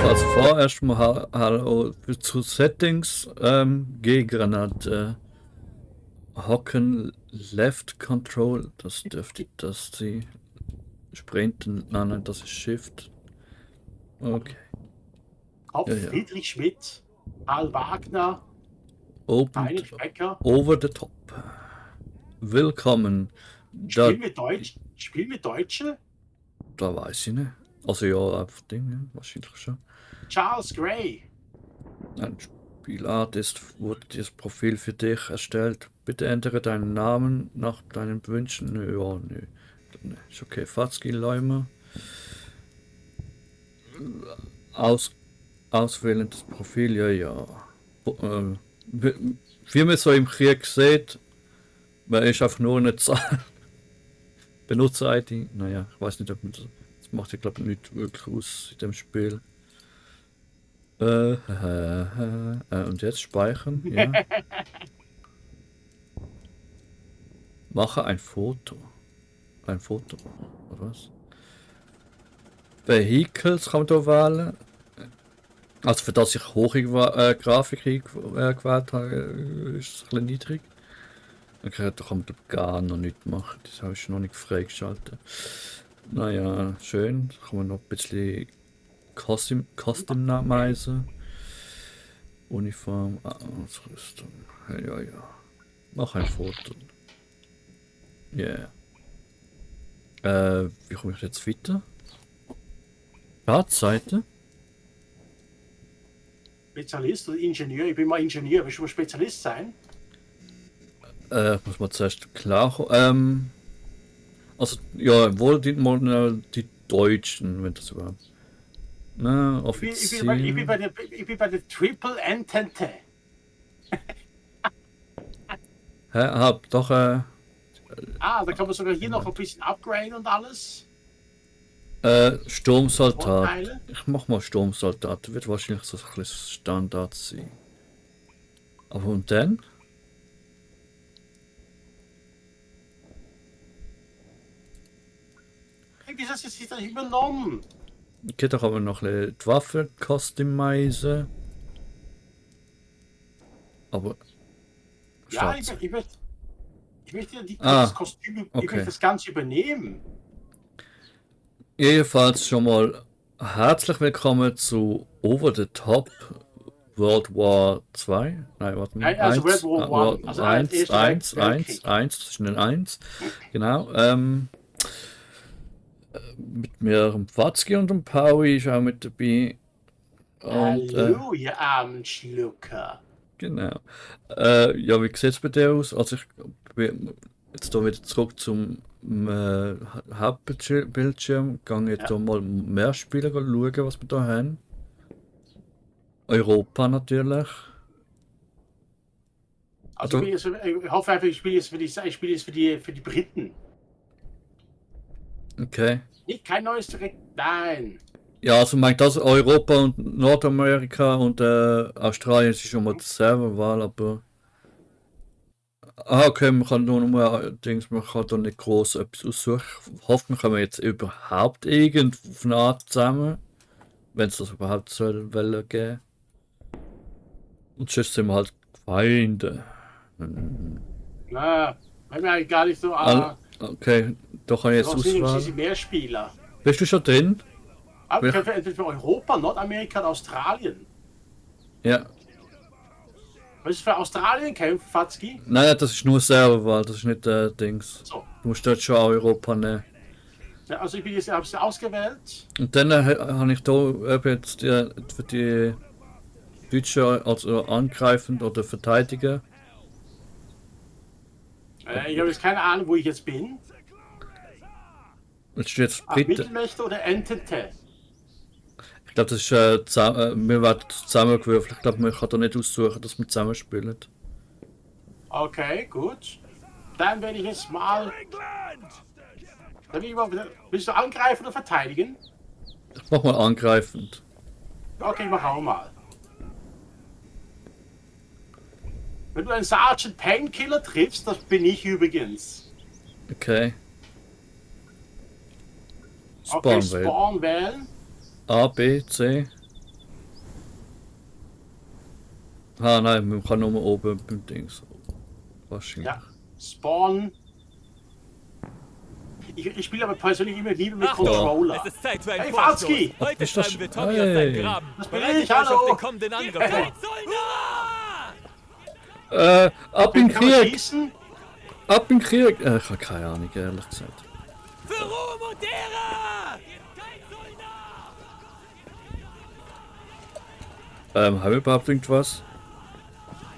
Also vorerst mal zu Settings gehen Granate. Hocken Left Control, das dürfte das sein. Sprinten, nein, das ist Shift. Okay. Kopf Ja, ja. Friedrich Schmidt, Karl Wagner, Open, Heinrich Becker. over the top. Willkommen. Spielen wir Deutsche? Da weiß ich nicht. Also ja, einfach Dinge, wahrscheinlich schon. Charles Gray. Ein Spielart wurde das Profil für dich erstellt. Bitte ändere deinen Namen nach deinen Wünschen. Nö, ja, nö. Nee, ist okay. Fatzki Leumer. Auswählen das Profil, ja, ja. Wie man so im Krieg sieht, man ist einfach nur eine Zahl. Benutzer-ID, naja, ich weiß nicht, ob man das macht, ich glaube nicht wirklich aus in dem Spiel. Und jetzt speichern, ja. Mache ein Foto. Ein Foto, oder was? Vehicles kann man da wählen. Also für das ich hohe Grafik gewählt habe, ist es ein bisschen niedrig. Okay, da kann man gar noch nicht machen. Das habe ich noch nicht freigeschaltet. Naja, schön. Da kann man noch ein bisschen customizen. Uniform, Ausrüstung. Ja, ja. Mach ein Foto. Yeah. Wie komme ich jetzt weiter? Startseite? Spezialist oder Ingenieur? Ich bin mal Ingenieur. Willst du mal Spezialist sein? Muss man zuerst klar. Also, ja, wohl die Deutschen, wenn das überhaupt. Na, offiziell. Ich bin bei der Triple Entente. Hab doch, da kann man sogar hier noch ein bisschen upgraden und alles. Sturmsoldat. Vorteile. Ich mach mal Sturmsoldat. Wird wahrscheinlich so ein bisschen Standard sein. Aber und dann? Hey, wieso ist das jetzt nicht übernommen? Okay, da kann man noch die Waffe customizen. Aber. Ja, ich möchte ja das Kostüm, okay. Ich möchte das Ganze übernehmen. Jedenfalls schon mal herzlich willkommen zu Over the Top World War 2. Nein, warte mal. Also World War 1. Also 1, das ist ein 1. Genau. Mit mir Fatzki und dem Paui ist auch mit dabei. Und, hallo, ihr armen Schlucker. Genau. Ja, wie sieht es bei dir aus? Also ich bin jetzt hier wieder zurück zum Hauptbildschirm. Gehe jetzt hier mal mehr Spiele schauen, was wir da haben. Europa natürlich. Also ich hoffe einfach, ich spiele jetzt für die Briten. Okay. Nicht kein neues direkt. Nein. Ja, also meint das Europa und Nordamerika und Australien ist schon mal dieselbe Wahl, aber. Okay, man kann nur man kann da nicht groß etwas aussuchen. Ich hoffe, wir kommen jetzt überhaupt irgendwo zusammen. Wenn es das überhaupt soll Welle geben. Und sonst sind wir halt Feinde. Na, wenn wir eigentlich gar nicht so. Okay, doch kann ich jetzt auswählen. Sie mehr Spieler. Bist du schon drin? Aber wir kämpfen entweder für Europa, Nordamerika und Australien. Ja. Willst du für Australien kämpfen, Fatzki? Nein, das ist nur Serverwahl, das ist nicht Dings. So. Du musst dort schon Europa nehmen. Ja, also ich habe es ausgewählt. Und dann habe ich da jetzt für die Deutschen also angreifend oder verteidigen. Ich habe jetzt keine Ahnung, wo ich jetzt bin. Jetzt steht bitte. Mittelmächte oder Entente? Ich glaube, das ist wir werden zusammengewürfelt. Ich glaube, man kann da nicht aussuchen, dass wir zusammenspielen. Okay, gut. Dann werde ich jetzt mal. Willst du angreifen oder verteidigen? Ich mach mal angreifend. Okay, ich mach auch mal. Wenn du einen Sergeant Painkiller triffst, das bin ich übrigens. Okay. Spawn wählen. A, B, C. Ah nein, man kann nur oben beim Dings. Wahrscheinlich. Ja. Spawn. Ich spiele aber persönlich immer lieber mit Achtung, Controller. es ist Zeit für einen Hey, Vorstoß. Farzki! Heute Ist das- schreiben wir Tommy aus Hey. seinem Graben. Das bin Bereitet ich, euch auf hallo. den kommenden Angriff vor. Ab in Kann man Krieg! schießen? Ab in Krieg! Ich habe keine Ahnung, ehrlich gesagt. Für Ruhm und Ehre! Haben wir überhaupt irgendwas?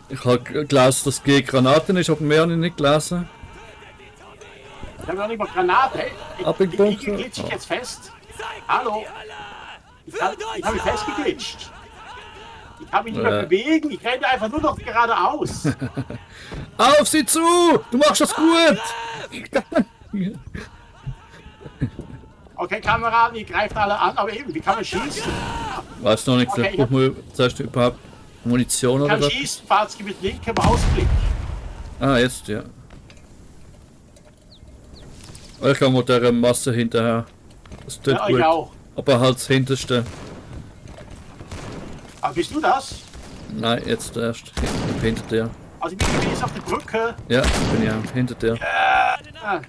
Ich habe gelesen, dass es gegen Granaten ist, aber mehr habe ich nicht gelesen. Ich habe noch nicht mal Granate. Hey, Ab in ich Bunker. glitsche ich jetzt fest. Hallo? Ich habe mich festgeglitscht. Ich kann mich nicht mehr bewegen. Ich renne einfach nur noch geradeaus. Auf sie zu! Du machst das gut! Okay, Kameraden, ihr greift alle an. Aber eben, wie kann man schießen? Weiß noch nicht, Okay, vielleicht brauchen wir zuerst überhaupt Munition Ich oder kann was? schießen, Farzki mit linkem Ausklick. Ah, jetzt, ja. Ich kann mit der Masse hinterher. Das tut Ja, gut. ich auch. Aber halt das hinterste. Aber bist du das? Nein, jetzt erst. Hinter dir. Also ich bin gewesen auf der Brücke. Ja, bin ja hinter dir. Ah.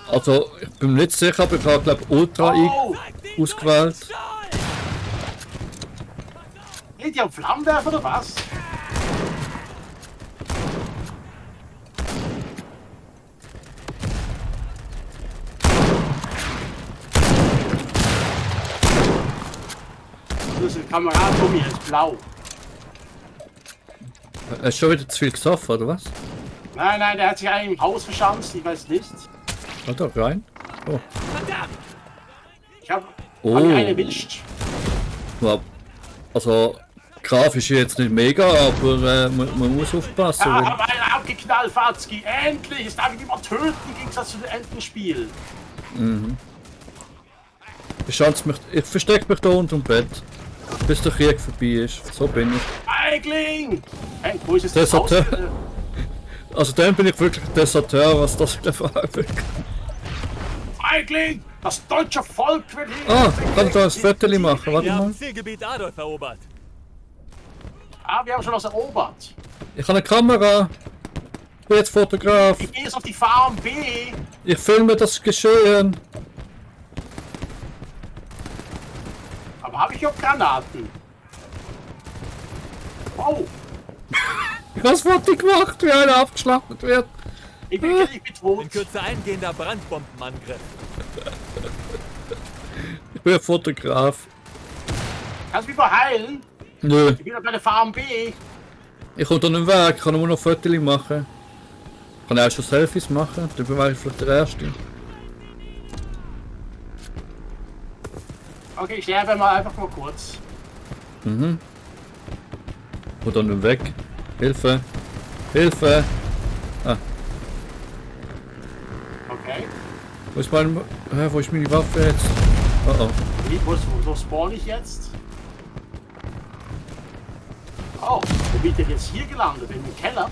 Also, ich bin nicht sicher, aber ich habe glaube Ultra Oh! ausgewählt. Geht ihr am Flammenwerfer oder was? Das ist ein Kamerad von mir, ist blau. Hast du schon wieder zu viel gesoffen, oder was? Nein, nein, der hat sich eigentlich im Haus verschanzt, ich weiß nicht. Halt doch rein. Oh. Ich habe Oh. hab einen erwischt. Ja, also, grafisch jetzt nicht mega, aber man muss aufpassen. Ja, Weil, habe einen abgeknallt, Farzki. Endlich! Jetzt darf ich immer töten im Gegensatz zu dem Entenspiel. ich verstecke mich da unter dem Bett, bis der Krieg vorbei ist. So bin ich. Feigling! Hey, wo ist es Deserteur. Also dann bin ich wirklich Deserteur, was das der Fall ist. Feigling! Das deutsche Volk wird hier... Ah, kann ich da ein Foto machen? Warte Wir mal. haben Zielgebiet Adolf erobert. Ah, wir haben schon was erobert. Ich habe eine Kamera. Ich bin jetzt Fotograf. Ich gehe jetzt auf die Farm B. Ich filme das Geschehen. Aber habe ich auch Granaten? Wow! Ich habe das Foto gemacht, wie einer abgeschlachtet wird. Ich bin tot. In Kürze eingehender Brandbombenangriff. Ich bin ein Fotograf. Kannst du mich mal heilen? Nö, Ich bin auf der Farm B. ich komme da nicht weg. Ich kann nur noch Fotos machen. Ich kann auch schon Selfies machen. Dann bin ich vielleicht der Erste. Okay, ich sterbe mal einfach mal kurz. Mhm. Ich komme da nicht weg. Hilfe. Hilfe. Okay. Wo ist wo ist meine Waffe jetzt? Oh oh. Wo spawn ich jetzt? Oh, wo bin ich denn jetzt hier gelandet? In dem Keller?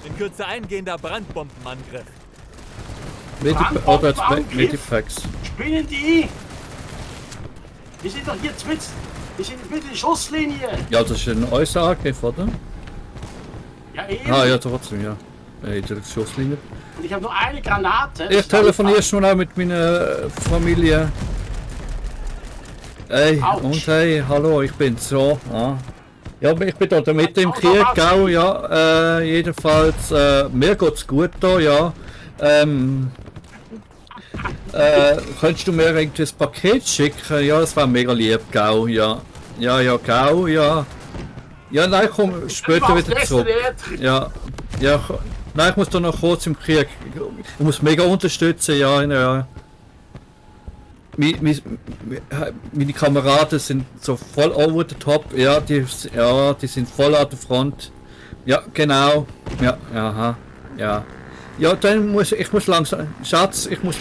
In Kürze eingehender Brandbombenangriff. Medipacks. Spinnen die? Wir sind doch hier zwitzt. Wir sind mit der Schusslinie. Ja, das ist ein äußerer Angriff, oder? Ja, eben. Ah ja, trotzdem, ja. Die Schusslinie. Und ich habe nur eine Granate. Ich telefoniere schon auch mit meiner Familie. Hey, Autsch. und hey, hallo, ich bin so. Ah. Ja, aber ich bin da mit im Autsch, Krieg, Autsch. gell, ja. Jedenfalls, mir geht's gut da, ja. Könntest du mir irgendwie ein Paket schicken? Ja, das war mega lieb, gell, ja. Ja, ja, gell, ja. Ja, nein, komm später wieder zurück. Ja, ja, nein, ich muss da noch kurz im Krieg. Ich muss mega unterstützen, ja, ja. Meine Kameraden sind so voll over the top, ja, die sind voll an der Front. Ja, genau. Ja, aha, ja. Ja, dann muss ich muss langsam. Schatz, ich muss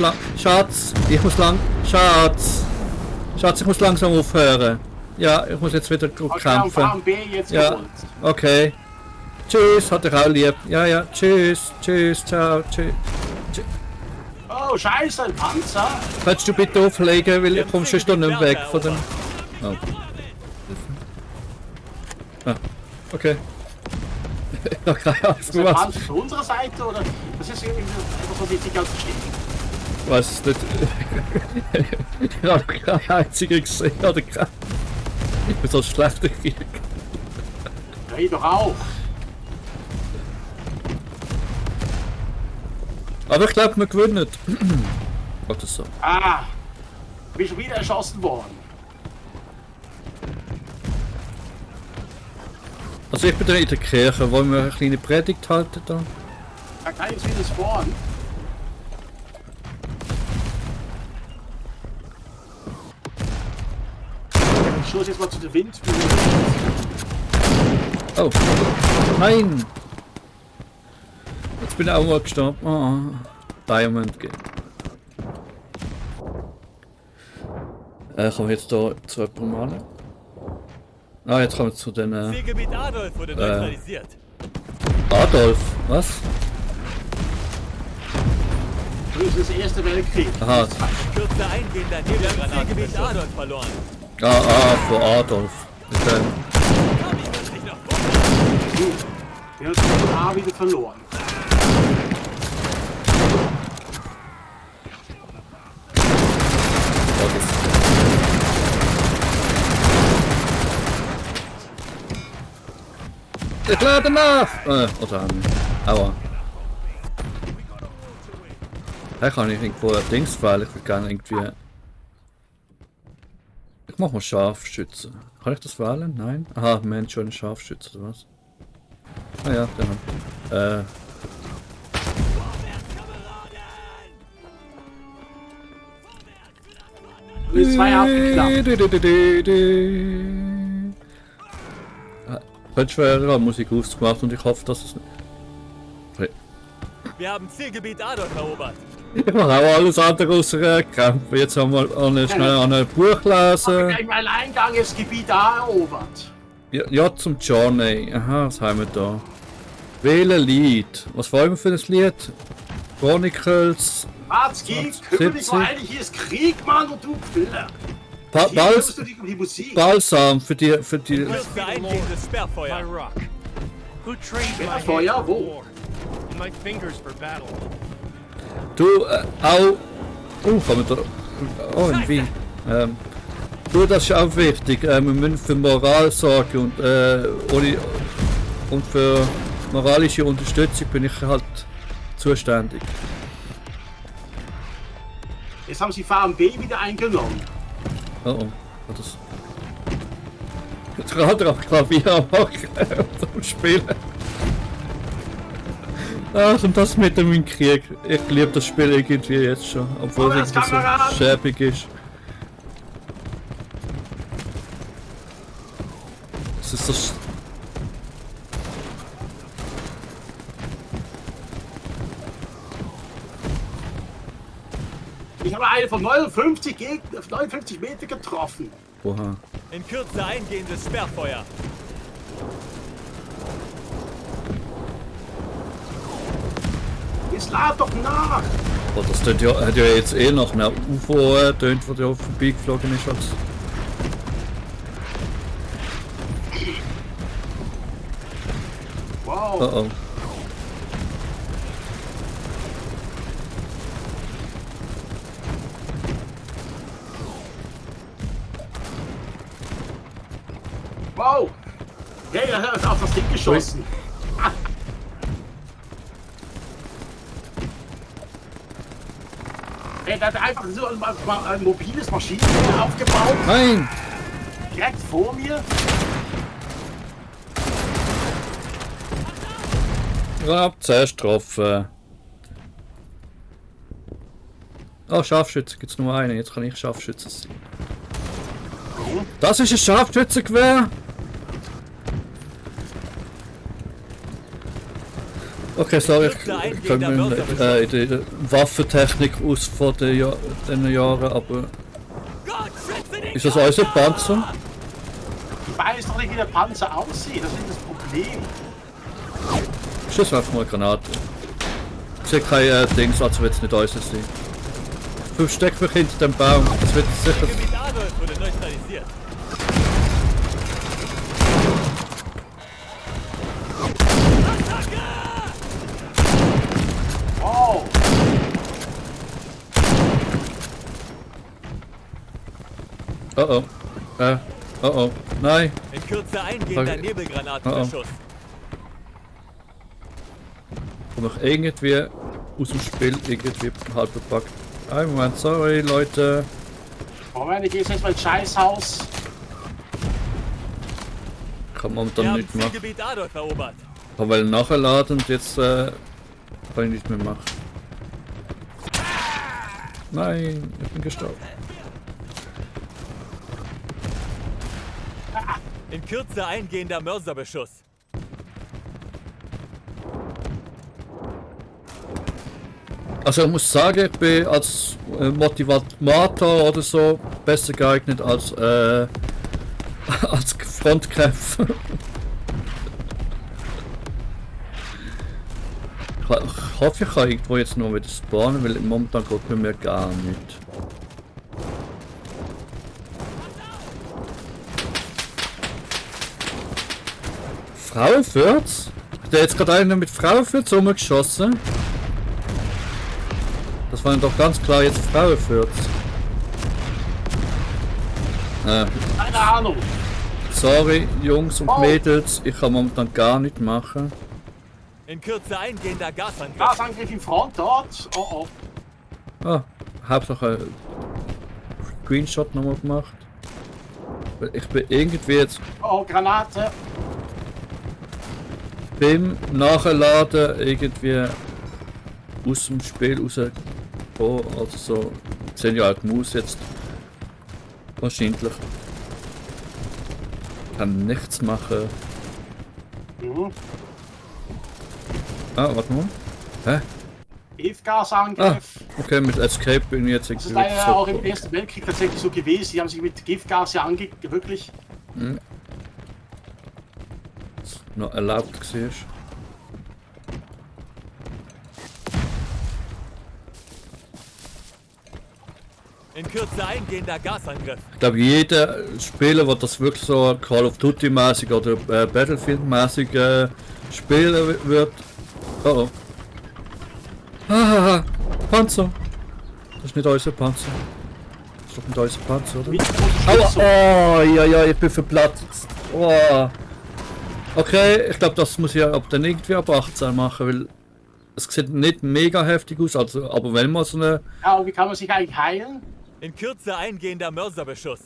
langsam aufhören. Ja, ich muss jetzt wieder kämpfen. Farm B jetzt Ja, geholt. okay. Tschüss, hat dich auch lieb. Ja, ja, tschüss, tschüss, ciao, tschüss. Oh, scheiße, ein Panzer. Kannst du bitte auflegen, weil ich komme schon nicht mehr weg von dem. Oh. Okay. Ich hab keine Ahnung Ist das ein gemacht. Panzer von unserer Seite oder? Das ist irgendwie etwas, was ich nicht ganz verstehe. Ich weiß es nicht. Ich habe keinen einzigen gesehen oder keinen. Ich bin so schlecht im Krieg. Ja, ich doch auch. Aber ich glaube, wir gewinnen. Oder so. Ah, bin schon wieder erschossen worden. Also ich bin da in der Kirche. Wollen wir eine kleine Predigt halten da? Da kann ich jetzt wieder spawnen. Ich stoße jetzt mal zu der Windmühle. Oh. Nein! Jetzt bin ich auch mal gestorben. Oh. Diamond geben. Kommen wir jetzt hier zu jemandem an? Ah, jetzt kommen wir zu den Zielgebiet Adolf wurde neutralisiert. Adolf. Was? Das ist das Erste Weltkrieg. Aha. In Kürze eingehender Nebelgranaten. Zielgebiet Adolf verloren. Vor Adolf. Mit dem Gabi wird sich noch wundern. Wir haben das A wieder verloren. Ich lade nach! Oder haben wir. Aua. Da kann ich irgendwo ein Dings wählen. Ich will gerne irgendwie. Ich mach mal Scharfschütze. Kann ich das wählen? Nein? Aha, Mensch, schon ein Scharfschütze oder was? Ah ja, dann. Und ist zwei abgeklappt. Könnte schwerer Musik ausgemacht und ich hoffe, dass es nicht. Wir haben Zielgebiet Adolf erobert. Ich mache auch alles andere außer Kämpfen. Jetzt haben wir schnell an ein Buch lesen. Im Alleingang das Gebiet A erobert. Ja, zum Journey. Aha, was haben wir da? Wähle Lied. Was wollen wir für ein Lied? Chronicles. Watzki, kümmere dich mal eigentlich, hier ist Krieg, Mann, und du Pille. Hier kümmerst du dich um die Musik. Balsam für die. Kürze eingehendes Sperrfeuer. Who trained my Ja, hands Feuer, for wo? war and my fingers for battle? Du, auch. Kommen wir da. Oh, in Wien. Du, das ist auch wichtig. Wir müssen für Moral sorgen und für moralische Unterstützung bin ich halt zuständig. Jetzt haben sie VMB wieder eingenommen. Oh. Das. Jetzt gerade er auch Klavier am Machen zum Spielen. Ach, und das mit dem Krieg. Ich liebe das Spiel irgendwie jetzt schon, obwohl es Vorwärts, irgendwie Kameraden! so schäbig ist. Es ist das. Ich habe eine von 59 Gegner auf 59 Meter getroffen. Oha. In Kürze eingehendes Sperrfeuer. Jetzt lad doch nach. Oh, das tönt ja, hat ja jetzt eh nach einer UFO tönt, wo der vorbeigeflogen ist. Als Wow. oh oh. Wow. Hey, er hat auf das Ding geschossen. Hey, der hat einfach so ein mobiles Maschinengewehr aufgebaut. Nein! Direkt vor mir. Ja, zuerst getroffen. Oh, Scharfschütze, gibt's nur einen. Jetzt kann ich Scharfschütze sein. Das ist ein Scharfschützengewehr! Okay, sorry, ich kenne mich in der Waffentechnik aus von den den Jahren, aber Gott schütze dich! ist das unser Panzer? Ich weiß doch nicht, wie der Panzer aussieht. Das ist das Problem. Schuss einfach mal eine Granate. Ich sehe kein Dings, also wird es nicht unser sein. Versteck mich hinter dem Baum, das wird sicher. Zielgebiet Adolf wurde neutralisiert. Oh oh. Oh oh. Nein. In Kürze eingehender Okay. Nebelgranatenbeschuss. Komm ich irgendwie aus dem Spiel irgendwie halb gepackt. Ein Moment, sorry Leute. Moment, ich gehe jetzt mal ins Scheißhaus. Kann man Wir dann haben nicht machen. Zielgebiet Adolf erobert. Ich will nachladen und jetzt kann ich nicht mehr machen. Nein, ich bin gestorben. In Kürze eingehender Mörserbeschuss. Also ich muss sagen, ich bin als Motivator oder so besser geeignet als als Frontkämpfer. Ich hoffe, ich kann irgendwo jetzt noch wieder spawnen, weil momentan geht bei mir gar nicht. Frauenfürz? Hat der jetzt gerade einer mit Frauenfürz rumgeschossen? Das waren doch ganz klar jetzt Frauenfürz. Keine Ahnung. Sorry, Jungs und Mädels, ich kann momentan gar nicht machen. In Kürze eingehender Gasangriff. Gasangriff im Front dort. Oh oh. Ah, Hauptsache Screenshot nochmal gemacht. Weil ich bin irgendwie jetzt Oh, Granate. beim Nachladen irgendwie aus dem Spiel rausgekommen. Also so 10 Jahre alt Maus jetzt. Wahrscheinlich. Kann nichts machen. Mhm. Ah, warte mal. Hä? Giftgasangriff. Okay, mit Escape bin ich jetzt Das ist irgendwie leider auch im Ersten Weltkrieg tatsächlich so gewesen. Die haben sich mit Giftgas ja wirklich. noch erlaubt war. In Kürze eingehender Gasangriff. Ich glaube, jeder Spieler, der das wirklich so Call of Duty mäßig oder Battlefield mäßig spielen wird. Oh oh. Ah, Panzer. Das ist nicht unser Panzer. Das ist doch nicht unser Panzer, oder? Mit Aua! Unterstützung. Oh, ja, ich bin verplatzt. Oh. Okay, ich glaube, das muss ich ab dann irgendwie ab 18 machen, weil es sieht nicht mega heftig aus, also, aber wenn man so eine... Ja, und wie kann man sich eigentlich heilen? In Kürze eingehender Mörserbeschuss.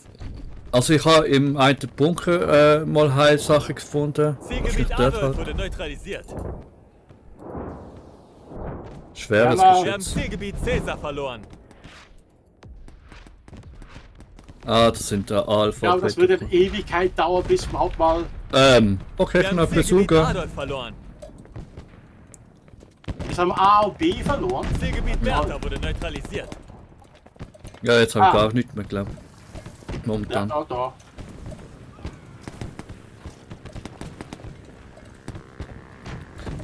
Also ich habe im einen Bunker mal Heilsachen gefunden. Zielgebiet Wahrscheinlich dort Adolf halt. wurde neutralisiert. Schweres Ja, Wir haben Geschütz. Zielgebiet Caesar verloren. Ah, das sind Alpha. Ja, aber das würde eine Ewigkeit dauern, bis überhaupt mal. Okay, Wir ich haben kann auf Zielgebiet Besuch. Adolf verloren. Wir haben A und B verloren. Zielgebiet Bertha wurde neutralisiert. Ja, jetzt habe ich Ah. gar nicht mehr geglaubt. Ja, Momentan. da.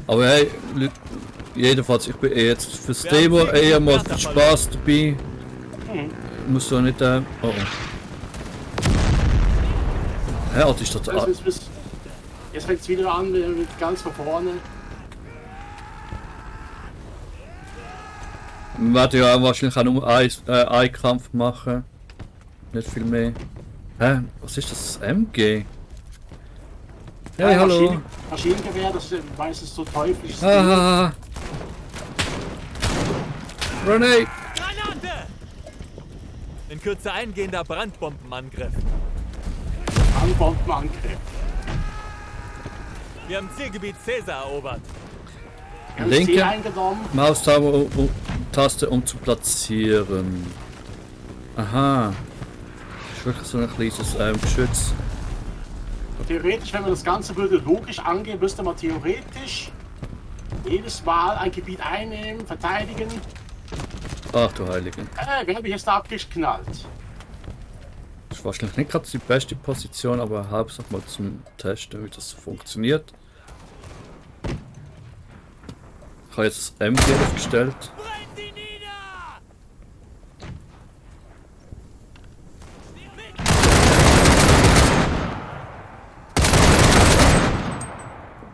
Aber hey, jedenfalls, ich bin jetzt fürs Wir haben Demo Zielgebiet eher mal Bertha für Spaß dabei. Muss doch nicht. Oh oh. Hä, Alter, ist das. Jetzt fängt es wieder an, mit ganz von vorne. Wir werden ja wahrscheinlich auch nur einen Kampf machen. Nicht viel mehr. Hä? Was ist das? MG? Hey, Ja, hallo. Maschinengewehr, das ist meistens so teuflisch. Ah. Grenade! Granate! In Kürze eingehender Brandbombenangriff. Anbombenangriff. Wir haben Zielgebiet Caesar erobert. Wir haben C Linke eingenommen. Maustaste um zu platzieren. Aha. Das ist wirklich so ein kleines Geschütz. Theoretisch, wenn man das Ganze würde logisch angehen, müsste man theoretisch jedes Mal ein Gebiet einnehmen, verteidigen. Ach du Heilige. Wer habe ich jetzt da abgeknallt? Das ist wahrscheinlich nicht gerade die beste Position, aber hauptsächlich mal zum Testen, wie das funktioniert. Ich habe jetzt das MG aufgestellt. Brennt sie nieder!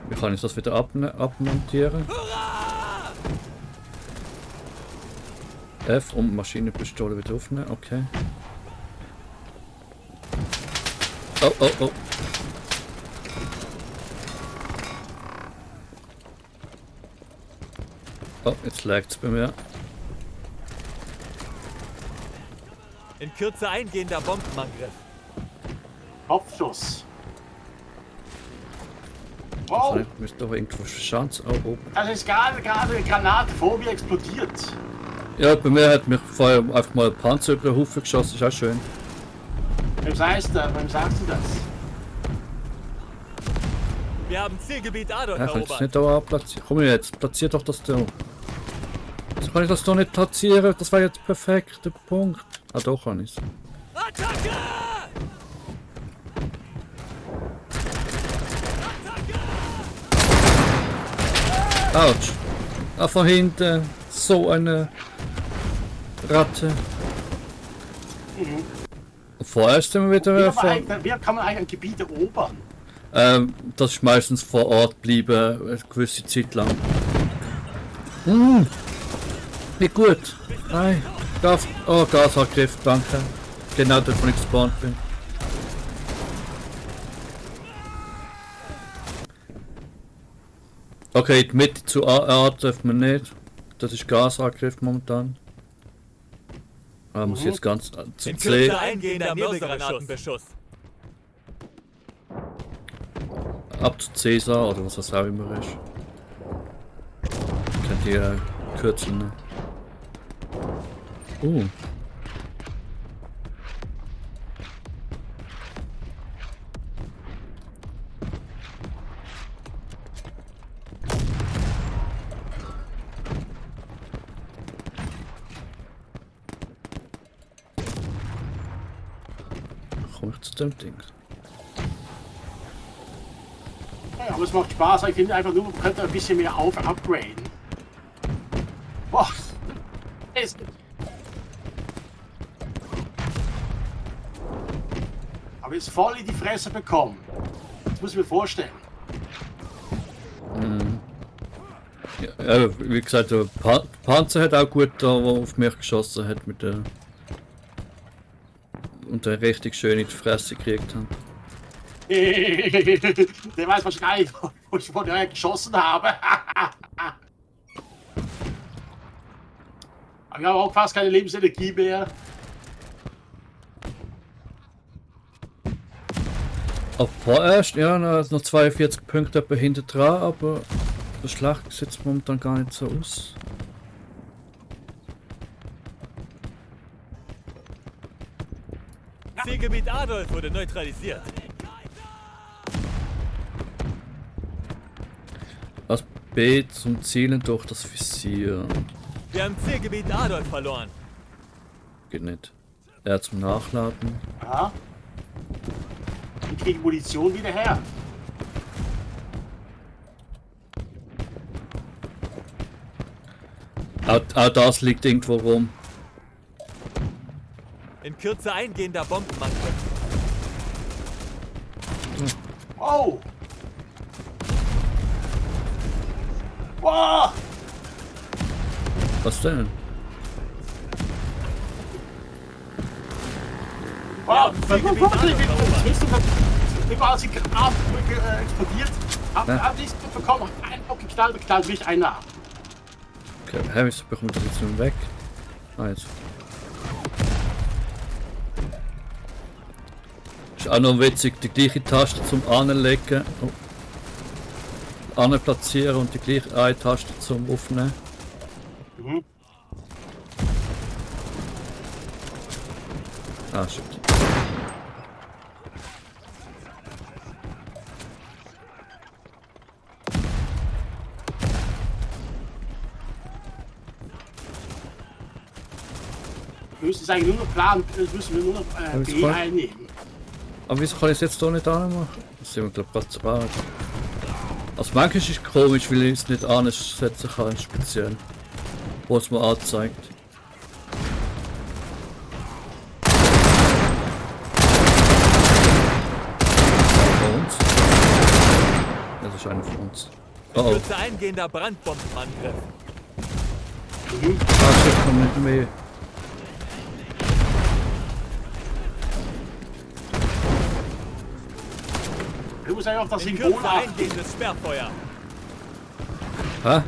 Wie kann ich das wieder abmontieren? F, um Maschinenpistole wieder aufnehmen, okay. Oh, oh, oh. Oh, jetzt lag's bei mir. In Kürze eingehender Bombenangriff. Kopfschuss. Wow, Ich müsste doch irgendwo Chance. Oh, oh. das ist gerade eine Granate vor mir explodiert. Ja, bei mir hat mich vorher einfach mal ein Panzer über den Haufen geschossen. Ist auch schön. Wem sagst du das? Wir haben Zielgebiet Adolf Ja, ich kann es erobert. nicht da platzieren. Komm jetzt, platzier doch das da. Wieso kann ich das doch nicht platzieren? Das war jetzt perfekt, der Punkt. Ah, doch kann ich's. Attacke! Autsch. Ah, von hinten. So eine Ratte. Und vorerst sind wir wieder Wie kann man eigentlich ein Gebiet erobern? das ist meistens vor Ort bleiben, eine gewisse Zeit lang. Nicht gut. Nein. Gasangriff, danke. Genau dort, wo ich gespawnt bin. Okay, die Mitte zu A dürfen wir nicht. Das ist Gasangriff momentan. Muss jetzt ganz zum In C. Kürze eingehender Nebelgranatenbeschuss. Ab zu Cäsar oder was das auch immer ist. Könnt ihr Kürzel nehmen. Komm ich zu dem Ding. Ja, aber es macht Spaß. Ich finde einfach nur, man könnte ein bisschen mehr upgraden. Boah. Aber jetzt voll in die Fresse bekommen. Das muss ich mir vorstellen. Ja, wie gesagt, der Panzer hat auch gut da, wo auf mich geschossen hat mit der. Und der richtig schön in die Fresse gekriegt hat. Der weiß wahrscheinlich, wo ich von der geschossen habe. Aber ich habe auch fast keine Lebensenergie mehr. Ab vorerst, ja, noch 42 Punkte etwa hinter dran, aber der Schlacht sieht momentan gar nicht so aus. Zielgebiet Adolf wurde neutralisiert. Das B zum Zielen durch das Visier. Wir haben Zielgebiet Adolf verloren. Geht nicht. R zum Nachladen. Ja. Ich kriege Munition wieder her. Auch das liegt irgendwo rum. In Kürze eingehender Bombenangriff. Oh! Wow! Was denn? Wow! Ja, Ich war als ich explodiert. Hab nichts bekommen. Einen Bock geknallt und knallt mich einer ab. Okay, hä, wieso bekommt das jetzt nur weg? Ah, jetzt. Ist auch noch witzig, die gleiche Taste zum Anlegen. Oh. Platzieren und die gleiche eine Taste zum Aufnehmen. Mhm. Ah, shit. Wir müssen es eigentlich nur noch planen, müssen wir nur noch jetzt B voll. einnehmen. Aber wieso kann ich es jetzt hier nicht anmachen? Das sind wir glaube ich gerade zu weit. Also manchmal ist es komisch, weil ich es nicht ansetzen kann, speziell. Wo es mir anzeigt. Von uns? Das ist einer von uns. In Oh oh. Kürze eingehender Brandbombenangriff. Ah shit, komm nicht mehr. Du musst einfach das In Symbol Kürze achten. eingehendes Sperrfeuer. Hä?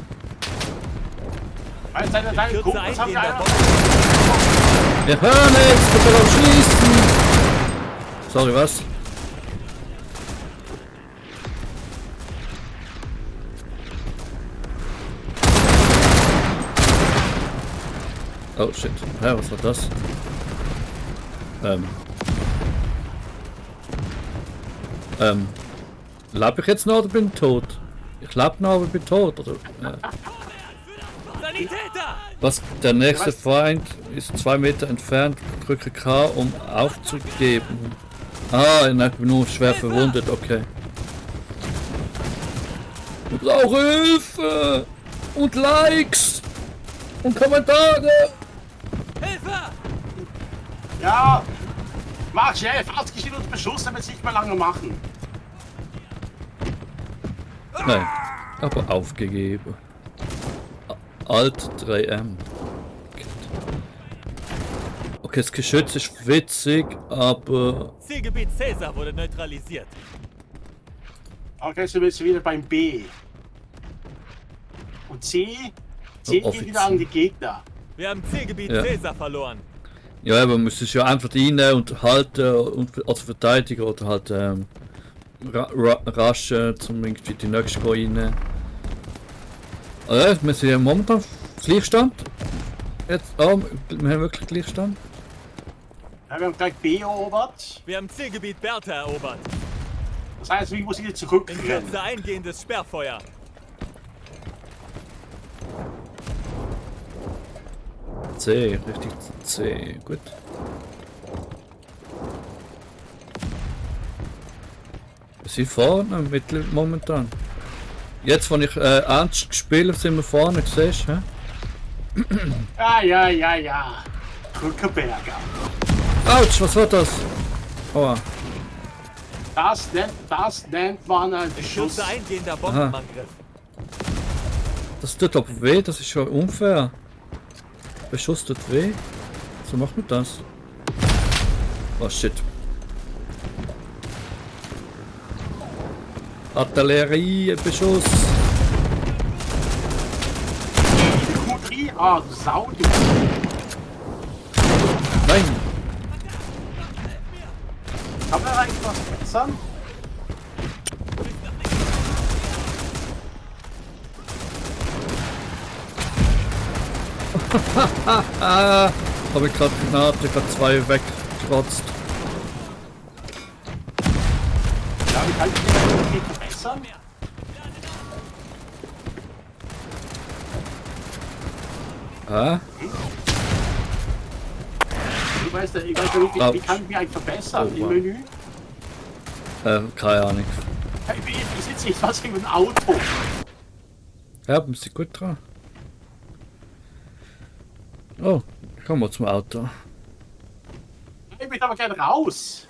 Weißt du, In deine Kürze Kumpels haben ja eingehender einfach... Bomben. Wir hören nichts, du kannst auch schießen! Sorry, was? Oh shit. Hä, was war das? Lebe ich jetzt noch oder bin ich tot? Ich lebe noch, aber bin tot, oder? Sanitäter! Was? Der nächste Feind ist 2 Meter entfernt. Drücke K, um aufzugeben. Ah, ich bin nur schwer verwundet, okay. Ich brauche Hilfe! Und Likes! Und Kommentare! Hilfe! Ja! Mach schnell, Fahrtgeschichte und Beschuss, damit es nicht mehr lange machen. Nein, aber aufgegeben. Alt 3M. Okay, das Geschütz ist witzig, aber... Zielgebiet Caesar wurde neutralisiert. Okay, so bist du wieder beim B. Und C? C geht Offizier. wieder an die Gegner. Wir haben Zielgebiet Ja. Caesar verloren. Ja, aber man muss es ja einfach rein und halten und als Verteidiger oder halt rasch zum irgendwie die nächste rein. Wir sind ja momentan Gleichstand. Jetzt, wir haben wirklich Gleichstand. Ja, wir haben gleich B erobert. Wir haben Zielgebiet Bertha erobert. Das heißt, ich muss wieder In zurückrennen. Kürze eingehendes Sperrfeuer. C, richtig C, gut. Wir sind vorne momentan. Jetzt, wenn ich ernst spiele, sind wir vorne, siehst du? Ja. Drückerberger. Autsch, was war das? Oh, Das nennt man ein In Beschuss. Kürze eingehender Bombenangriff. das tut aber weh, das ist schon unfair. Beschuss tut weh. So macht man das. Oh shit. Artilleriebeschuss. Q3, ah, du Sau. Du. Nein. Kann man eigentlich was bessern? Habe ich gerade Gnade, gerade 2 weggerotzt. Ja, wie kann ich die irgendwie verbessern? Hä? Ich weiß nicht, wie kann ich mich eigentlich verbessern Oh, im wow. Menü? Keine Ahnung. Hey, ich sitze nicht was wie ein Auto. Ja, bist du gut dran? Oh, kommen wir zum Auto. Ich will aber gerne raus.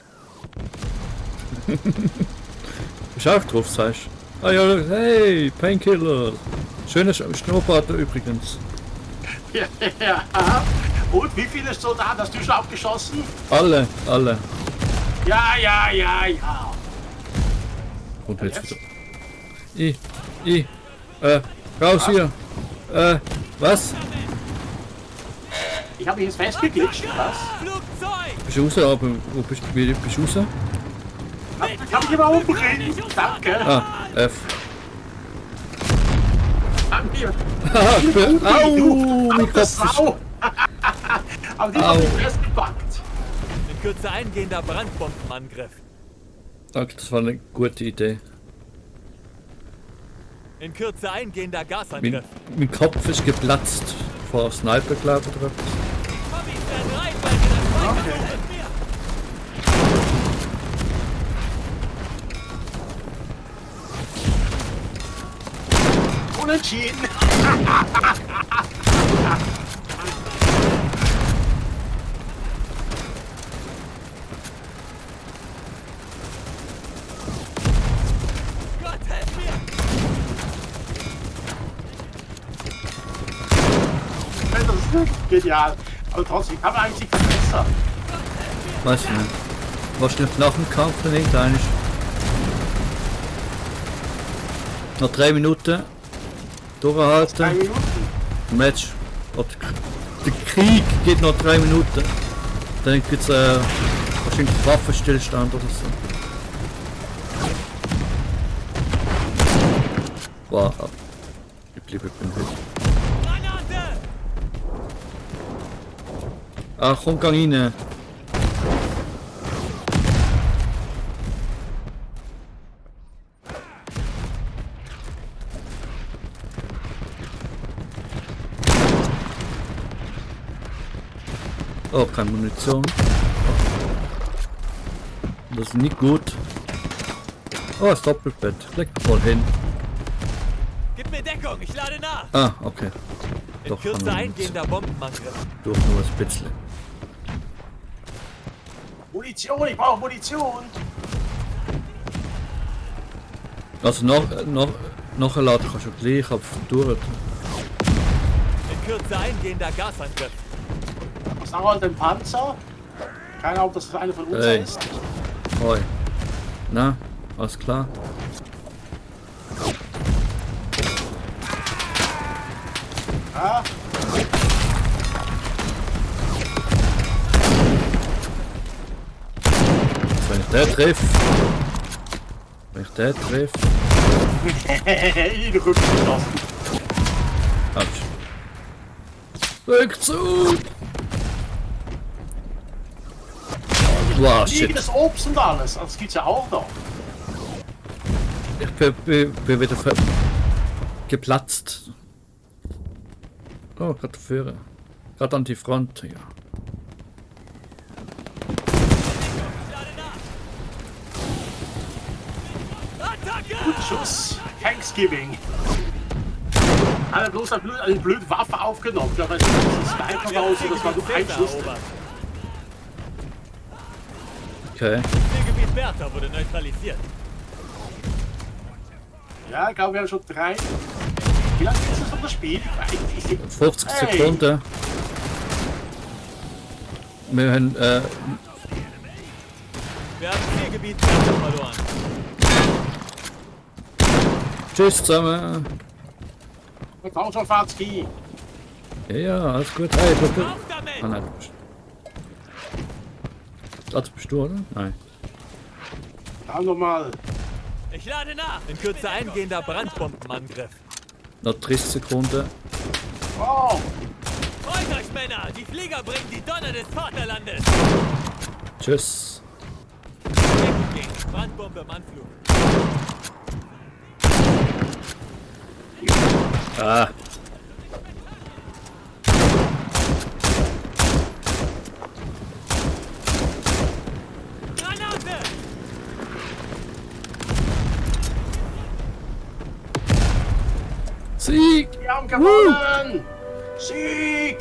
Bist du auch drauf, sagst du? Ah ja, hey, Painkiller. Schöner Schnurrbart übrigens. Ja. Und wie viele Soldaten hast du schon abgeschossen? Alle. Ja. Und jetzt Jetzt? wieder. Raus hier. Was? Ich habe mich jetzt festgeglitscht, was? Flugzeug! Bist du raus, aber wo bist du raus? Kann ich immer umbringen? Danke. Ah, F. Danke. Au, mein Kopf ist... Sau. Aber die Au. haben mich festgepackt. In Kürze eingehender Brandbombenangriff. Danke, das war eine gute Idee. In Kürze eingehender Gasangriff. Mein Kopf ist geplatzt. Vor Sniper, glaube ich, oder etwas. Bobby ist rein, weil wir das Feuer suchen. Unentschieden. Gott, helf mir! Das ist genial. Aber trotzdem kann man eigentlich verbessern. Weiß ich nicht. Wahrscheinlich nach dem Kampf dann irgendein. Noch 3 Minuten. 3 Durchhalten. Minuten. Match. Oder der Krieg geht noch 3 Minuten. Dann gibt es wahrscheinlich Waffenstillstand oder so. Wow. Ich bleibe beim Hüt. Granate! Ah, komm, gang rein. Oh, keine Munition. Das ist nicht gut. Oh, das Doppelbett. Leg mal hin. Gib mir Deckung, ich lade nach! Ah, okay. In Doch, Kürze kann eingehender Bombenangriff. durch nur ein bisschen. Munition, ich brauche Munition. Also nachladen kannst du gleich, aber verdurrt. In Kürze eingehender Gasangriff. Was haben wir denn Panzer? Keine Ahnung, ob das eine von uns Hey. ist. Hoi. Na, alles klar. Ja, Wenn ich den treffe. in den Rücken geschossen. Autsch. Rückzug! Wow, shit. Liegendes Obst und alles, das gibt's ja auch noch. Ich bin wieder geplatzt. Oh, gerade Führer. Gerade an die Front, ja. Attacke! Schuss, Thanksgiving. Hat er bloß eine blöde Waffe aufgenommen. Ich glaube, das ist ein Sniper raus und das war nur ein Schuss. erobert. Okay. Zielgebiet Bertha wurde neutralisiert. Ja, ich glaube, wir haben schon 3. Wie lange ist das noch das Spiel? 50 Hey. Sekunden. Wir haben, Wir haben Zielgebiet Bertha verloren. tschüss zusammen. Mit Autofahrtski. Ja, alles gut. Hey, du. Auf damit! Ah, nein, du bist. Das bist du, oder? Nein. Dann nochmal. Ich lade nach! In Kürze eingehender Brandbombenangriff. Noch 30 Sekunden. Oh, Freut euch, Männer! Die Flieger bringen die Donner des Vaterlandes! Tschüss. Deckung gehen. Brandbombe im Anflug. Ah. Granate! Sieg! wir haben gewonnen. Sieg.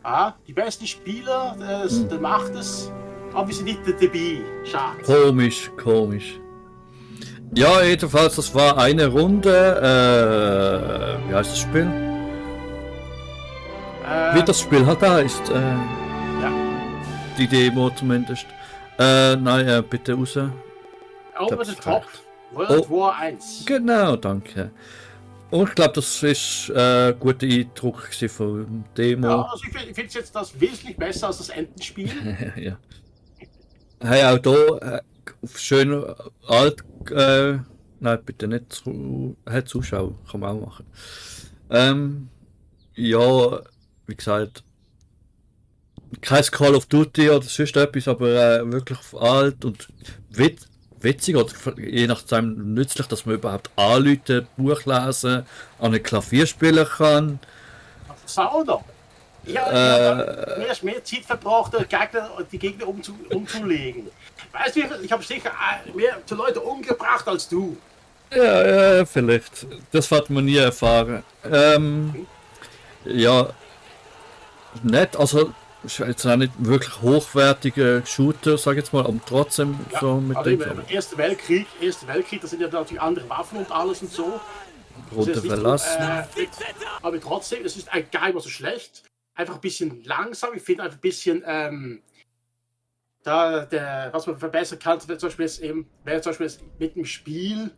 Ah, die besten Spieler, der macht es. Aber wir sind nicht dabei. Schade. Komisch. Ja, jedenfalls, das war eine Runde. Wie heißt das Spiel? Wie das Spiel halt heißt. Ja. Die Demo zumindest. Nein, bitte raus. Over the Top. World War 1. Genau, danke. Und ich glaube, das ist ein guter Eindruck gewesen von dem Demo. Ja, also ich finde es jetzt das wesentlich besser als das Endenspiel. Ja. Hey, auch hier schön alt. Nein, bitte nicht Zuschauer, kann man auch machen. Ja, wie gesagt, kein Call of Duty oder sonst etwas, aber wirklich alt und witzig oder je nachdem nützlich, dass man überhaupt anrufen, Buch lesen, an ein Klavier spielen kann. Sauber. Ja, mehr Zeit verbraucht, die Gegner umzulegen. Weißt du, ich habe sicher mehr Leute umgebracht als du. Ja, vielleicht. Das hat man nie erfahren. Ja, nett, also ist jetzt auch nicht wirklich hochwertige Shooter, sag ich jetzt mal, aber trotzdem Ja, so mit also dem im Ersten Weltkrieg, das sind ja natürlich andere Waffen und alles und so. runter Das ist nicht so, verlassen. aber trotzdem, es ist gar nicht mal so schlecht. Einfach ein bisschen langsam, ich finde einfach ein bisschen was man verbessern kann, wäre zum Beispiel mit dem Spiel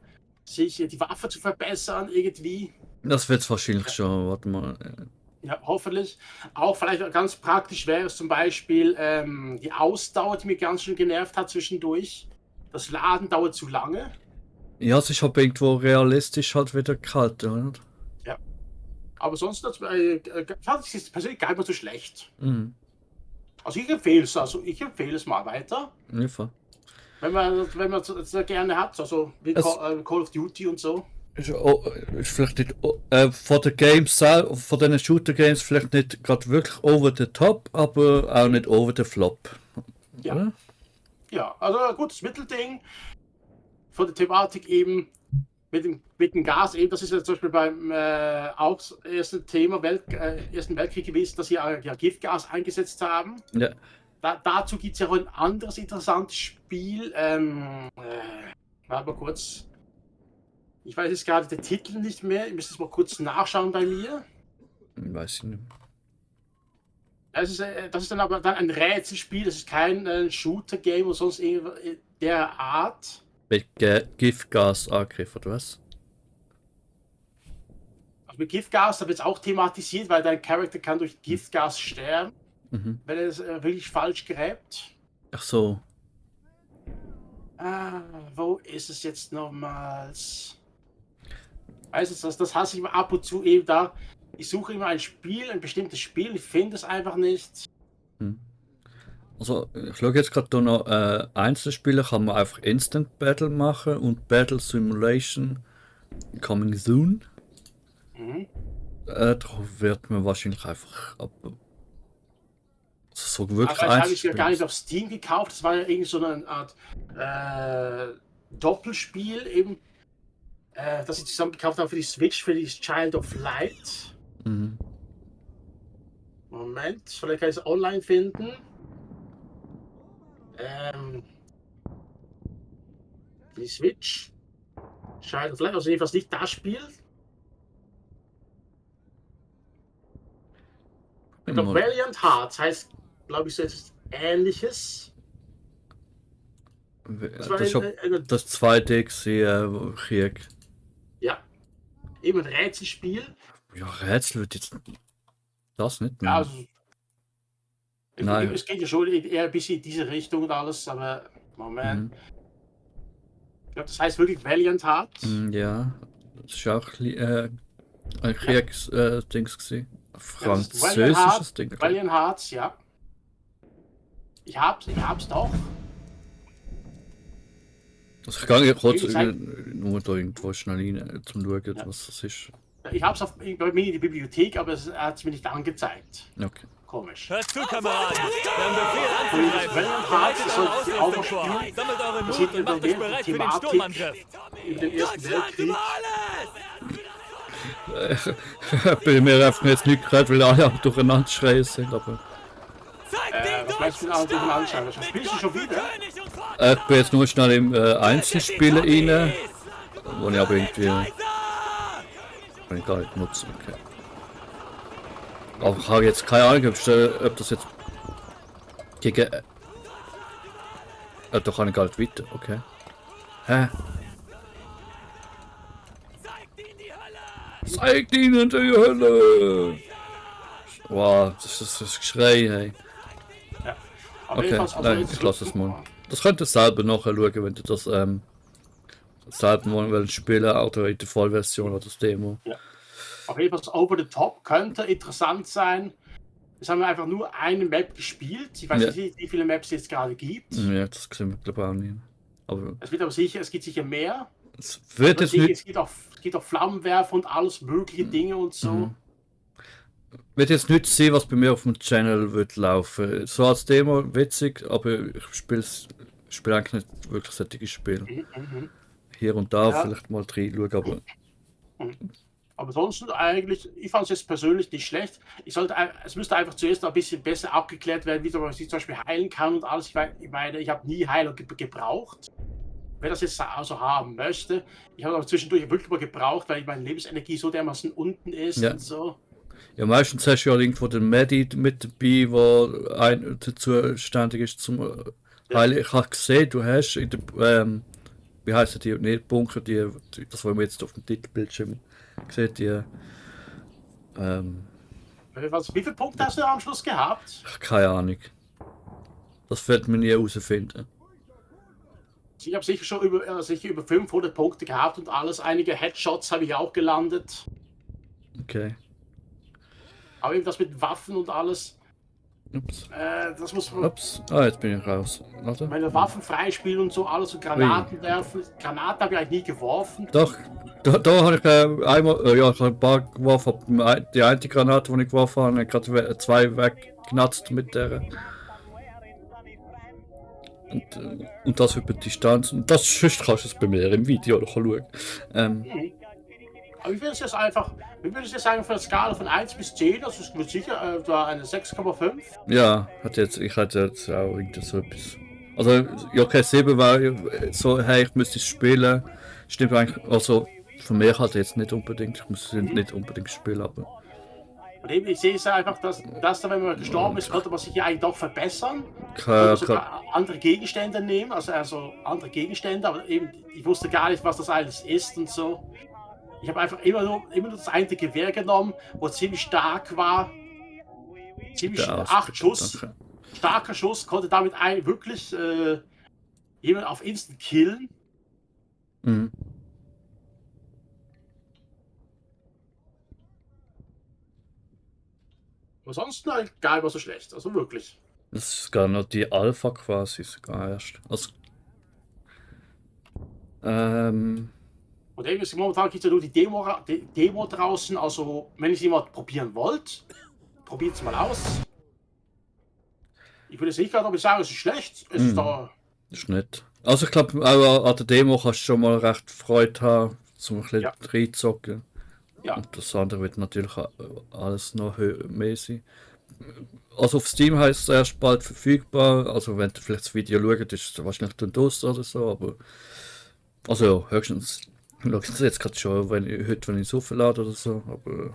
sich die Waffe zu verbessern irgendwie. Das wird's wahrscheinlich schon, warte mal. Ja, hoffentlich. Auch vielleicht ganz praktisch wäre es zum Beispiel die Ausdauer, die mir ganz schön genervt hat zwischendurch. Das Laden dauert zu lange. Ja, es ist halt irgendwo realistisch halt wieder kalt, oder? Aber sonst fand ich es persönlich gar nicht mehr so schlecht. Mhm. Also ich empfehle es mal weiter. Ja, voll. Wenn man es gerne hat, also wie Call of Duty und so. Ist vielleicht nicht von den Games selber, von den Shooter-Games vielleicht nicht gerade wirklich over the top, aber auch nicht over the flop. Ja. Oder? Ja, also ein gutes Mittelding. Von der Thematik eben mit dem Gas eben, das ist ja zum Beispiel beim auch ersten Ersten Weltkrieg gewesen, dass sie ja Giftgas eingesetzt haben. Ja. Dazu gibt es ja auch ein anderes interessantes Spiel. Warte mal kurz. Ich weiß jetzt gerade den Titel nicht mehr. Ich müsste es mal kurz nachschauen bei mir. Weiß ich nicht. Das ist dann aber dann ein Rätselspiel. Das ist kein Shooter-Game oder sonst irgendwas der Art. Mit Giftgasangriff oder was? Also mit Giftgas, da wird es auch thematisiert, weil dein Charakter kann durch Giftgas sterben, Mhm. wenn er es wirklich falsch gräbt. Ach so. Wo ist es jetzt nochmals? Weißt du, das hasse ich immer ab und zu eben da. Ich suche immer ein bestimmtes Spiel, ich finde es einfach nicht. Also, ich schaue jetzt gerade noch Einzelspieler, kann man einfach Instant Battle machen und Battle Simulation Coming Soon. Mhm. Darauf wird man wahrscheinlich einfach ab. So wirklich Aber das habe ich ja Einzelspiel. gar nicht auf Steam gekauft, das war ja irgendwie so eine Art Doppelspiel eben, das ich zusammen gekauft habe für die Switch, für die Child of Light. Mhm. Moment, vielleicht kann ich es online finden. Die Switch. Child of Light, also jedenfalls nicht das Spiel. Ich glaube, Valiant Hearts heißt, glaube ich, so etwas Ähnliches. Das ist das 2D Krieg. Ja. Eben ein Rätselspiel. Ja, Rätsel wird jetzt das nicht mehr. Ja, also, Nein. es geht ja schon eher ein bisschen in diese Richtung und alles, aber Moment. Ich glaube, das heißt wirklich Valiant Hearts. Ja, das ist auch ein Kriegsdings gewesen. Französisches Ding. glaub ich. Valiant Hearts, ja. Ich hab's doch. Also ich gehe kurz Wie gesagt- nur da irgendwo schnell rein, zum schauen, was das ist. Ich hab's bei mir in die Bibliothek, aber es hat mir nicht angezeigt. Okay. Komisch. Hört zu, Kameraden! Wir haben Befehl Und das anzugreifen! Valiant Hearts Bereitet soll eure sich auch Ausrüstung vor! spielen. Sammelt euren Das Mut sieht und macht über euch bereit für den Thematik. Sturmangriff! In dem Ersten Weltkrieg. Ich bin mir einfach jetzt nicht gehört, weil alle am durcheinander schreien sind, aber Was meinst du denn auch durcheinander anschauen? Spielst du schon wieder? ich bin jetzt nur schnell im Einzelspielen rein, wo ich aber irgendwie kann ich gar nicht nutzen. Okay. Aber ich habe jetzt keine Ahnung, ob das jetzt gegen da kann ich gar nicht weiter, okay. Hä? Zeigt ihnen die Hölle! Wow, das ist das Geschrei, hey. Ja. Aber Okay, jedenfalls, also nein, jetzt- ich lasse es mal. Das könntest du selber nachschauen, wenn du das selber mal willst spielen oder in der Vollversion oder das Demo. Auf jeden Fall Over the Top könnte interessant sein. Jetzt haben wir einfach nur eine Map gespielt. Ich weiß Ja. nicht, wie viele Maps es jetzt gerade gibt. Ja, das sehen wir glaube ich auch nicht. Aber Es gibt sicher mehr. es wird jetzt nicht, Es gibt auch Flammenwerfer und alles mögliche Dinge und so. Mhm. wird jetzt nicht sehen, was bei mir auf dem Channel wird laufen. So als Demo witzig, aber ich spiele eigentlich nicht wirklich solche Spiele. Mhm. Hier und da Ja. vielleicht mal reinschauen, aber Aber ansonsten eigentlich, ich fand es jetzt persönlich nicht schlecht. Es müsste einfach zuerst noch ein bisschen besser abgeklärt werden, wie man sich zum Beispiel heilen kann und alles. Ich meine, ich habe nie Heiler gebraucht. Wer das jetzt also haben möchte, ich habe aber zwischendurch wirklich mal gebraucht, weil meine Lebensenergie so dermaßen unten ist Ja. und so. ja, meistens hast du ja irgendwo den Medi mit dabei, der zuständig ist zum Weil ich habe gesehen, du hast in der, wie heißen die, nicht Bunker, das wollen wir jetzt auf dem Titelbildschirm sehen, die, Wie viele Punkte hast du am Schluss gehabt? keine Ahnung. Das wird man nie herausfinden. Ich habe sicher über 500 Punkte gehabt und alles. Einige Headshots habe ich auch gelandet. Okay. Aber eben das mit Waffen und alles, Ups. das muss man. Ups. Ah, jetzt bin ich raus. Warte. Meine Waffen freispielen und so alles und Granaten werfen. Granaten habe ich eigentlich nie geworfen. Doch, da habe ich einmal, ja, ich habe ein paar geworfen, aber die eine Granate, die ich geworfen habe, habe ich gerade zwei weggeknatzt mit der. Und das über die Distanz. Und das sonst kannst du es bei mir im Video noch schauen. Aber ich würde es jetzt einfach, wie würdest du sagen, für eine Skala von 1 bis 10, das ist mit sicher da eine 6,5. Ja, ich hatte jetzt auch irgendwie so etwas. Also, ja, okay, 7 war so, hey, ich müsste es spielen. Stimmt eigentlich, also von mir halt jetzt nicht unbedingt. Ich muss es nicht unbedingt spielen, aber. Und eben, ich sehe es einfach, dass da, wenn man gestorben ist, konnte man sich ja eigentlich doch verbessern. Kann, Sogar andere Gegenstände nehmen, also andere Gegenstände, aber eben, ich wusste gar nicht, was das alles ist und so. Ich habe einfach immer nur das eine Gewehr genommen, wo ziemlich stark war. Ziemlich 8 Schuss. Danke. Starker Schuss, konnte damit wirklich jemanden auf Instant killen. Mhm. Aber sonst gar nicht so schlecht, also wirklich. Das ist gar noch die Alpha quasi sogar erst. Also, Und eben ist momentan gibt es ja nur die Demo draußen, also wenn ihr sie mal probieren wollt, probiert es mal aus. Ich würde sicher ob ich sage, es ist schlecht. Es ist da. ist nett. Also ich glaube, auch an der Demo kannst du schon mal recht Freude haben, zum ein bisschen reinzocken. Ja. Und das andere wird natürlich alles noch mehr sein. Also auf Steam heißt es erst bald verfügbar. Also wenn du vielleicht das Video schaust, ist es wahrscheinlich dann Oster oder so, aber also ja, höchstens schaue ich jetzt gerade schon, wenn ich es auflade oder so, aber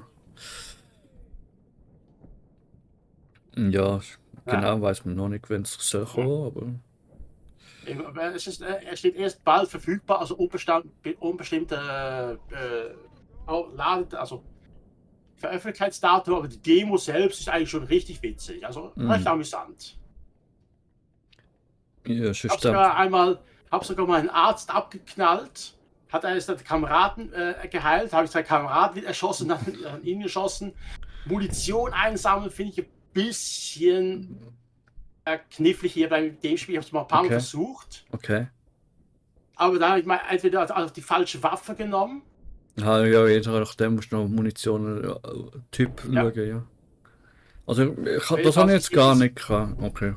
ja, genau weiß man noch nicht, wenn es soll kommen, aber Er steht erst bald verfügbar, also unbestimmte also Veröffentlichkeitsdatum, aber die Demo selbst ist eigentlich schon richtig witzig, also recht amüsant. ja, Ich habe sogar mal einen Arzt abgeknallt, hat eines der Kameraden geheilt, habe ich 2 Kameraden erschossen, dann an ihn geschossen. Munition einsammeln finde ich ein bisschen knifflig hier bei dem Spiel. Ich habe es mal ein paar Mal versucht. Okay. Aber da habe ich mal entweder die falsche Waffe genommen. Ja, je nachdem musst du noch Munition Typ schauen, ja. Also das habe ich jetzt gar nicht gehabt. Okay,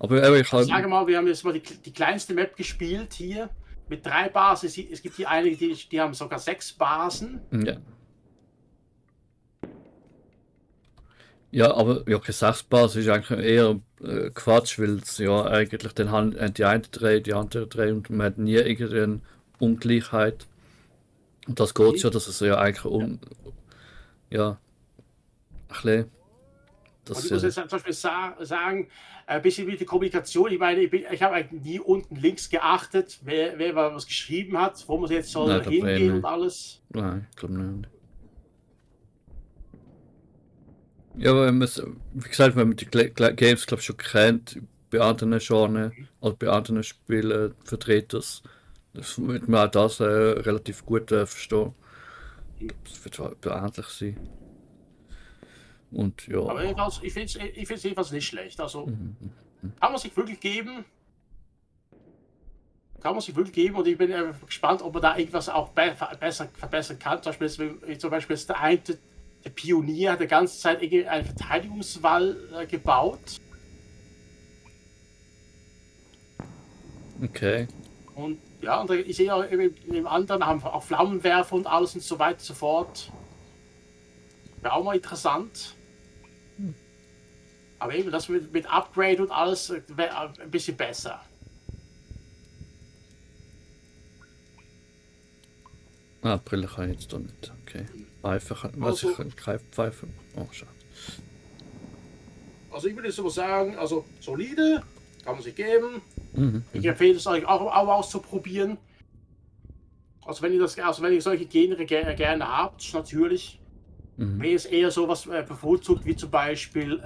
aber ich sage mal, wir haben jetzt mal die kleinste Map gespielt hier mit 3 Basen. Es gibt hier einige, die haben sogar 6 Basen. Ja. Ja, aber ja, 6 Basen ist eigentlich eher Quatsch, weil es ja eigentlich dann haben die einen 3, die anderen 3 und man hat nie irgendeine Ungleichheit. Und das geht ja, dass es ja eigentlich ja, ein bisschen. Und ich muss jetzt zum Beispiel sagen, ein bisschen mit der Kommunikation. Ich meine, ich habe eigentlich nie unten links geachtet, wer was geschrieben hat, wo man jetzt soll hingehen und alles. Nein, ich glaube nicht. Ja, aber wie gesagt, wenn man die Games glaub, schon kennt, bei anderen Genres oder bei anderen Spielen vertreten, das wird man auch das relativ gut verstehen. Das wird ähnlich sein. Und ja. Aber jedenfalls, ich finde es jedenfalls nicht schlecht. Also kann man sich wirklich geben. Und ich bin gespannt, ob man da irgendwas auch besser verbessern kann. Zum Beispiel ist der Pionier hat die ganze Zeit irgendwie einen Verteidigungswall gebaut. Okay. Und ja, und ich sehe auch im anderen haben auch Flammenwerfer und alles und so weiter und so fort. Wäre auch mal interessant. Aber eben das mit Upgrade und alles wäre ein bisschen besser. Ah, Brille kann ich jetzt doch nicht. Okay. Pfeife kann. Was ich kann keine Pfeife. Oh, schade. Also ich würde so sagen, also solide. Kann man sich geben. Mhm. Ich empfehle es euch auch auszuprobieren. Also wenn ihr solche Genre gerne habt, natürlich. Mhm. Wenn ihr es eher sowas bevorzugt, wie zum Beispiel,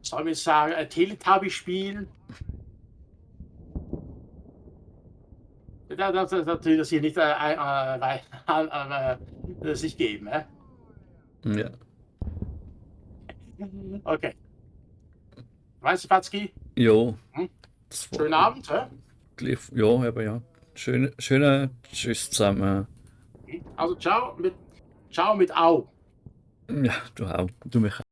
soll ich sagen, ein Teletubby-Spiel. Das natürlich das hier nicht sich geben. Ja. Okay. Weißt du, Patzki? Jo. Hm? Das war Schönen Abend. Ja, eben ja. Schöne Tschüss zusammen. Also ciao mit Au. Ja, du auch. Du mich